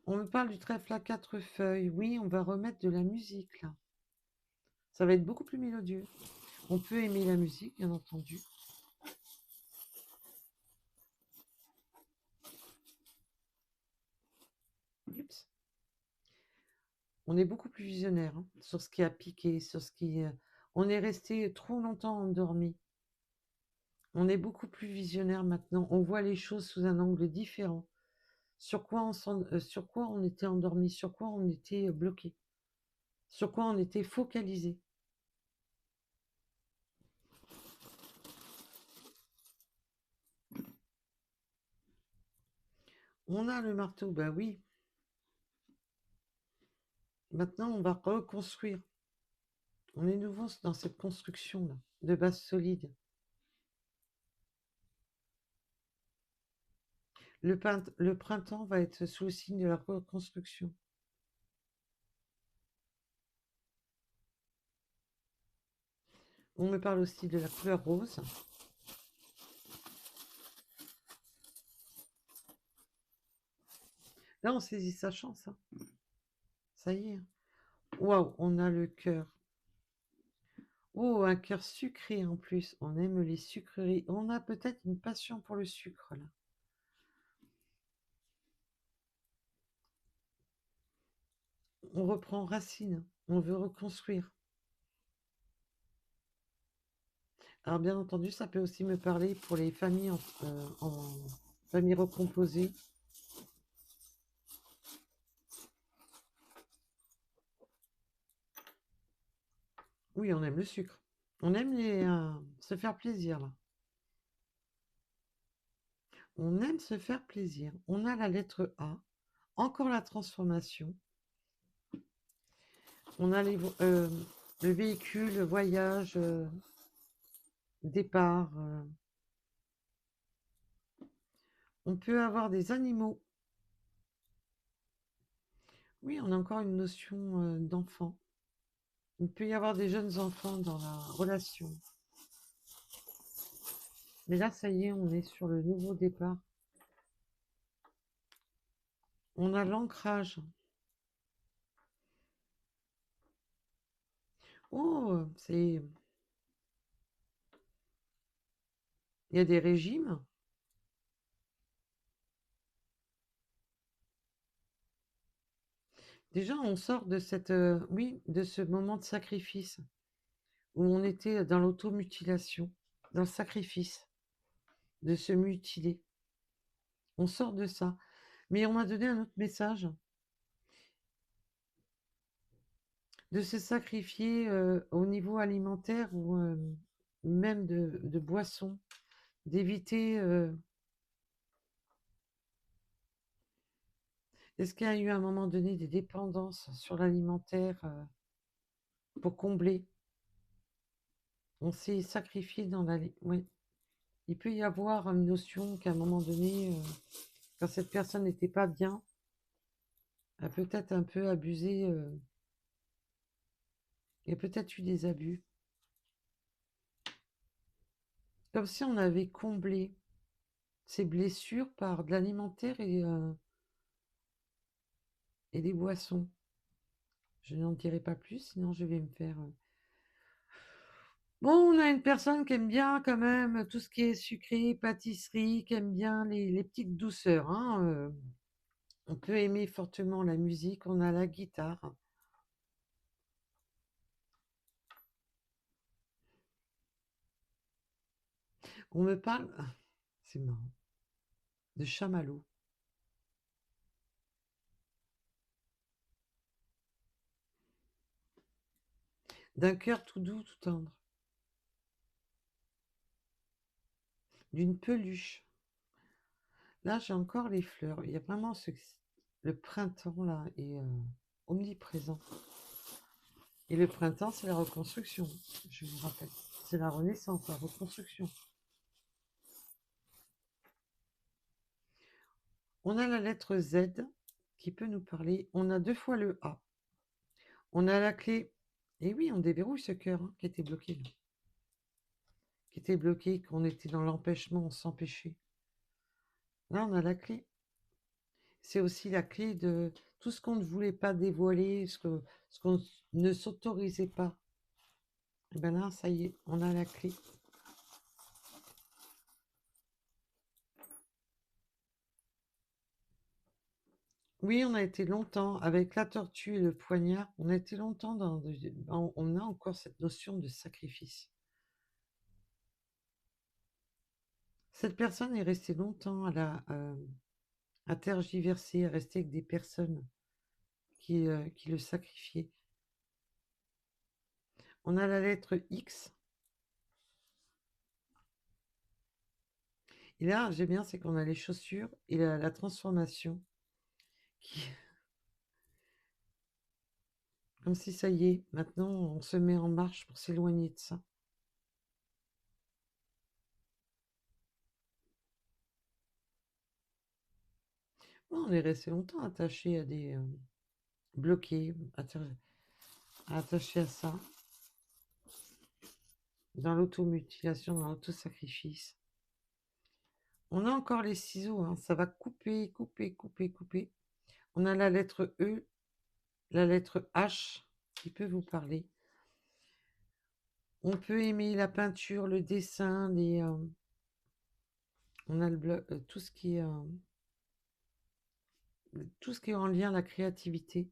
On me parle du trèfle à 4 feuilles. Oui, on va remettre de la musique là. Ça va être beaucoup plus mélodieux. On peut aimer la musique, bien entendu. On est beaucoup plus visionnaire hein, sur ce qui a piqué, sur ce qui... on est resté trop longtemps endormi. On est beaucoup plus visionnaire maintenant. On voit les choses sous un angle différent. Sur quoi sur quoi on était endormi, sur quoi on était bloqué, sur quoi on était focalisé. On a le marteau, bah oui. Maintenant, on va reconstruire. On est nouveau dans cette construction-là, de base solide. Le printemps va être sous le signe de la reconstruction. On me parle aussi de la couleur rose. Là, on saisit sa chance. Hein. Ça y est. Waouh, on a le cœur. Oh, un cœur sucré en plus. On aime les sucreries. On a peut-être une passion pour le sucre, là. On reprend racine. On veut reconstruire. Alors, bien entendu, ça peut aussi me parler pour les familles en famille recomposée. Oui, on aime le sucre. On aime se faire plaisir, là. On aime se faire plaisir. On a la lettre A. Encore la transformation. On a le véhicule, le voyage, départ. On peut avoir des animaux. Oui, on a encore une notion d'enfant. Il peut y avoir des jeunes enfants dans la relation. Mais là, ça y est, on est sur le nouveau départ. On a l'ancrage. Oh, c'est... Il y a des régimes. Déjà, on sort de oui, de ce moment de sacrifice où on était dans l'automutilation, dans le sacrifice, de se mutiler. On sort de ça. Mais on m'a donné un autre message, de se sacrifier au niveau alimentaire ou même de boisson, d'éviter... Est-ce qu'il y a eu à un moment donné des dépendances sur l'alimentaire pour combler? On s'est sacrifié dans la... Oui. Il peut y avoir une notion qu'à un moment donné, quand cette personne n'était pas bien, a peut-être un peu abusé, il y a peut-être eu des abus. Comme si on avait comblé ces blessures par de l'alimentaire et des boissons. Je n'en dirai pas plus, sinon je vais me faire... Bon, on a une personne qui aime bien quand même tout ce qui est sucré, pâtisserie, qui aime bien les petites douceurs. Hein, on peut aimer fortement la musique, on a la guitare. On me parle, c'est marrant, de chamallow. D'un cœur tout doux, tout tendre. D'une peluche. Là, j'ai encore les fleurs. Il y a vraiment le printemps, là, est omniprésent. Et le printemps, c'est la reconstruction, je vous rappelle. C'est la renaissance, la reconstruction. On a la lettre Z qui peut nous parler. On a 2 fois le A. On a la clé. Et oui, on déverrouille ce cœur hein, qui était bloqué. Là. Qui était bloqué, qu'on était dans l'empêchement, on s'empêchait. Là, on a la clé. C'est aussi la clé de tout ce qu'on ne voulait pas dévoiler, ce qu'on ne s'autorisait pas. Et bien là, ça y est, on a la clé. Oui, on a été longtemps, avec la tortue et le poignard, on a été longtemps on a encore cette notion de sacrifice. Cette personne est restée longtemps à tergiverser, à rester avec des personnes qui le sacrifiaient. On a la lettre X, et là, j'aime bien, c'est qu'on a les chaussures et la transformation, qui, comme si ça y est, maintenant on se met en marche pour s'éloigner de ça. On est resté longtemps attaché à bloqués, attachés à ça, dans l'automutilation, dans l'autosacrifice. On a encore les ciseaux, hein, ça va couper, couper, couper, couper. On a la lettre E, la lettre H qui peut vous parler. On peut aimer la peinture, le dessin, on a tout ce qui est en lien à la créativité,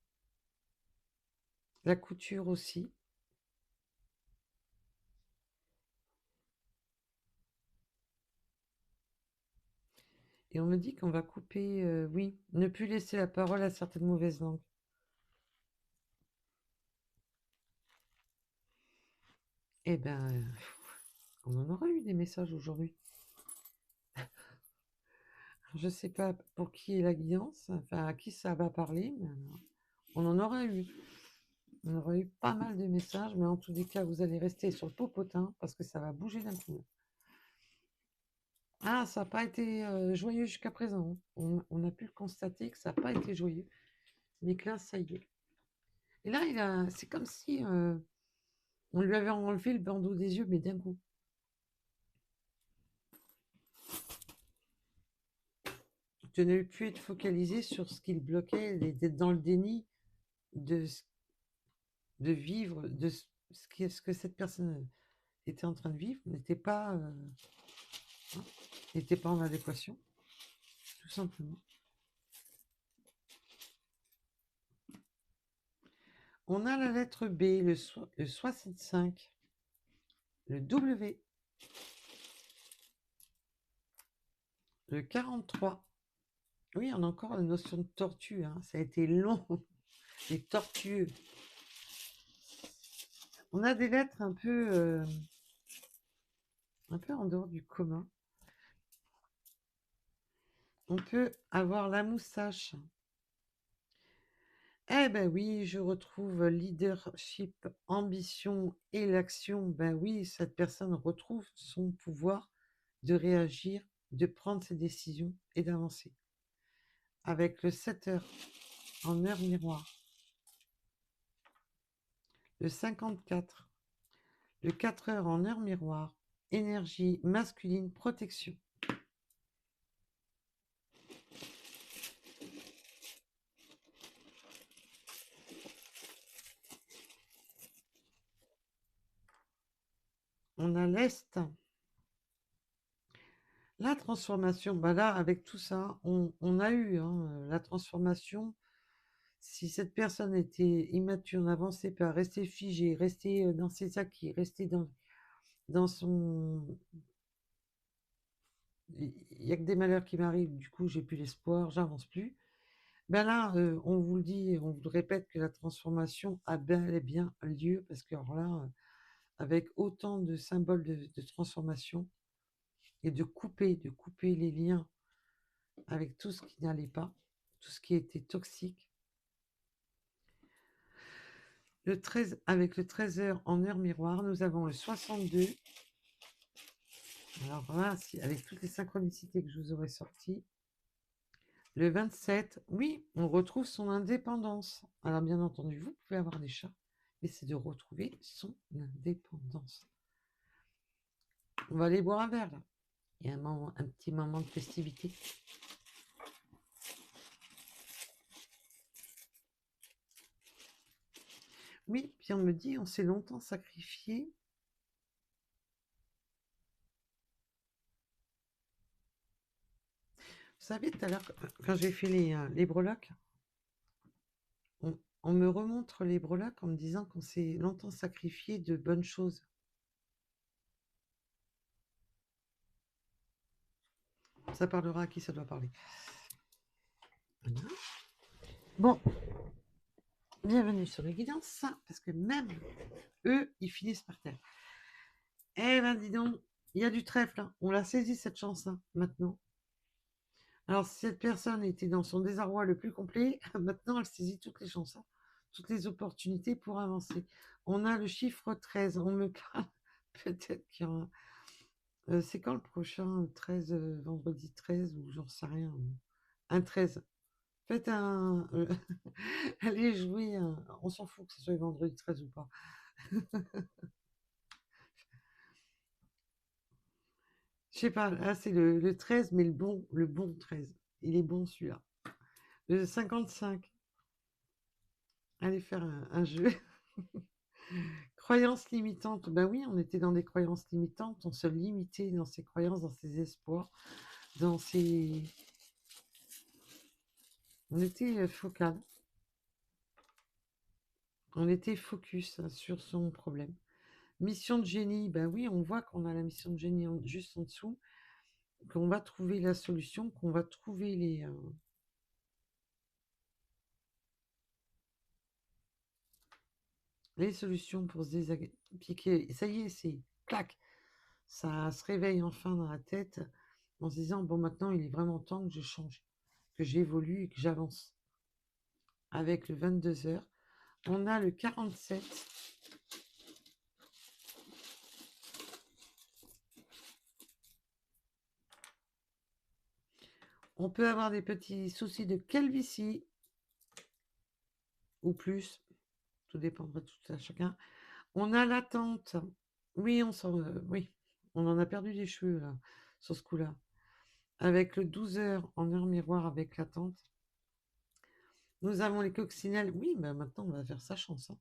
la couture aussi. Et on me dit qu'on va couper, oui, ne plus laisser la parole à certaines mauvaises langues. Eh ben, on en aura eu des messages aujourd'hui. Je sais pas pour qui est la guidance, enfin à qui ça va parler, mais on en aura eu. On aura eu pas mal de messages, mais en tous les cas, vous allez rester sur le popotin parce que ça va bouger d'un coup. Ah, ça n'a pas été joyeux jusqu'à présent. On a pu le constater que ça n'a pas été joyeux, mais que là, ça y est. Et là, c'est comme si on lui avait enlevé le bandeau des yeux, mais d'un coup. De ne plus être focalisé sur ce qu'il bloquait, d'être dans le déni de, de vivre, ce que cette personne était en train de vivre, n'était pas en adéquation, tout simplement. On a la lettre B, le 65, le W, le 43. Oui, on a encore la notion de tortue, hein. Ça a été long et tortueux. On a des lettres un peu en dehors du commun. On peut avoir la moustache. Eh ben oui, je retrouve leadership, ambition et l'action. Ben oui, cette personne retrouve son pouvoir de réagir, de prendre ses décisions et d'avancer. Avec le 7 heures en heure miroir, le 54, le 4 heures en heure miroir, énergie masculine, protection. On a l'Est. La transformation, bah là, avec tout ça, on a eu la transformation. Si cette personne était immature, n'avançait pas, restait figée, restait dans ses acquis, restait dans son... Il n'y a que des malheurs qui m'arrivent, du coup j'ai plus l'espoir, j'avance plus. Ben là, on vous le dit, on vous le répète que la transformation a bel et bien lieu, parce que alors là, avec autant de symboles de transformation, et de couper les liens avec tout ce qui n'allait pas, tout ce qui était toxique. Le 13, avec le 13 heures en heure miroir, nous avons le 62. Alors là, avec toutes les synchronicités que je vous aurais sorties. Le 27, oui, on retrouve son indépendance. Alors bien entendu, vous pouvez avoir des chats, mais c'est de retrouver son indépendance. On va aller boire un verre là. Il y a un petit moment de festivité. Oui, puis on me dit, on s'est longtemps sacrifié. Vous savez, tout à l'heure, quand j'ai fait les breloques, On me remontre les breloques en me disant qu'on s'est longtemps sacrifié de bonnes choses. Ça parlera à qui ça doit parler. Voilà. Bon, bienvenue sur les guidances, parce que même eux, ils finissent par terre. Eh ben, dis donc, il y a du trèfle, hein. On l'a saisi cette chance, hein, maintenant. Alors, si cette personne était dans son désarroi le plus complet, maintenant elle saisit toutes les chances, hein, toutes les opportunités pour avancer. On a le chiffre 13, on me parle peut-être qu'il y aura... c'est quand le prochain 13, vendredi 13, ou j'en sais rien, un 13. Faites un... allez jouer, on s'en fout que ce soit vendredi 13 ou pas. Je sais pas, là c'est le 13, mais le bon 13. Il est bon celui-là. Le 55. Allez faire un jeu. Croyances limitantes. Ben oui, on était dans des croyances limitantes. On se limitait dans ses croyances, dans ses espoirs, dans ses... On était focal. On était focus, hein, sur son problème. Mission de génie. Ben oui, on voit qu'on a la mission de génie juste en dessous, qu'on va trouver la solution, qu'on va trouver les solutions pour se désapiquer. Ça y est, c'est clac. Ça se réveille enfin dans la tête en se disant, bon, maintenant, il est vraiment temps que je change, que j'évolue et que j'avance. Avec le 22 heures, on a le 47. On peut avoir des petits soucis de calvitie ou plus, tout dépendra de tout à chacun. On a l'attente. Oui, oui, on en a perdu des cheveux là, sur ce coup-là. Avec le 12 heures en heure miroir avec l'attente. Nous avons les coccinelles. Oui, ben maintenant on va faire sa chance, hein.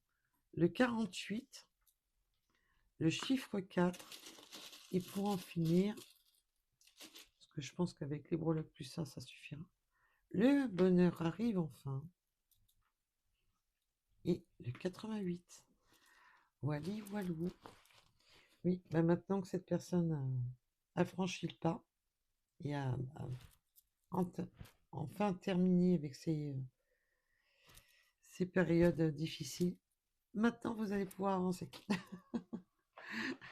Le 48, le chiffre 4, et pour en finir, parce que je pense qu'avec les breloques plus ça suffira. Le bonheur arrive enfin. Et le 88. Wally Walou. Oui, ben maintenant que cette personne a franchi le pas et a enfin terminé avec ces périodes difficiles, maintenant vous allez pouvoir avancer.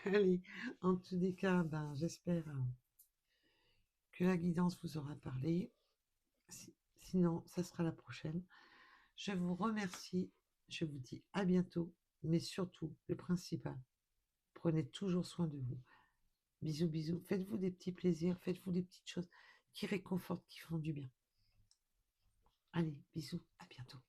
Allez, en tous les cas, ben, j'espère que la guidance vous aura parlé. Sinon, ça sera la prochaine. Je vous remercie. Je vous dis à bientôt. Mais surtout, le principal, prenez toujours soin de vous. Bisous, bisous. Faites-vous des petits plaisirs. Faites-vous des petites choses qui réconfortent, qui font du bien. Allez, bisous. À bientôt.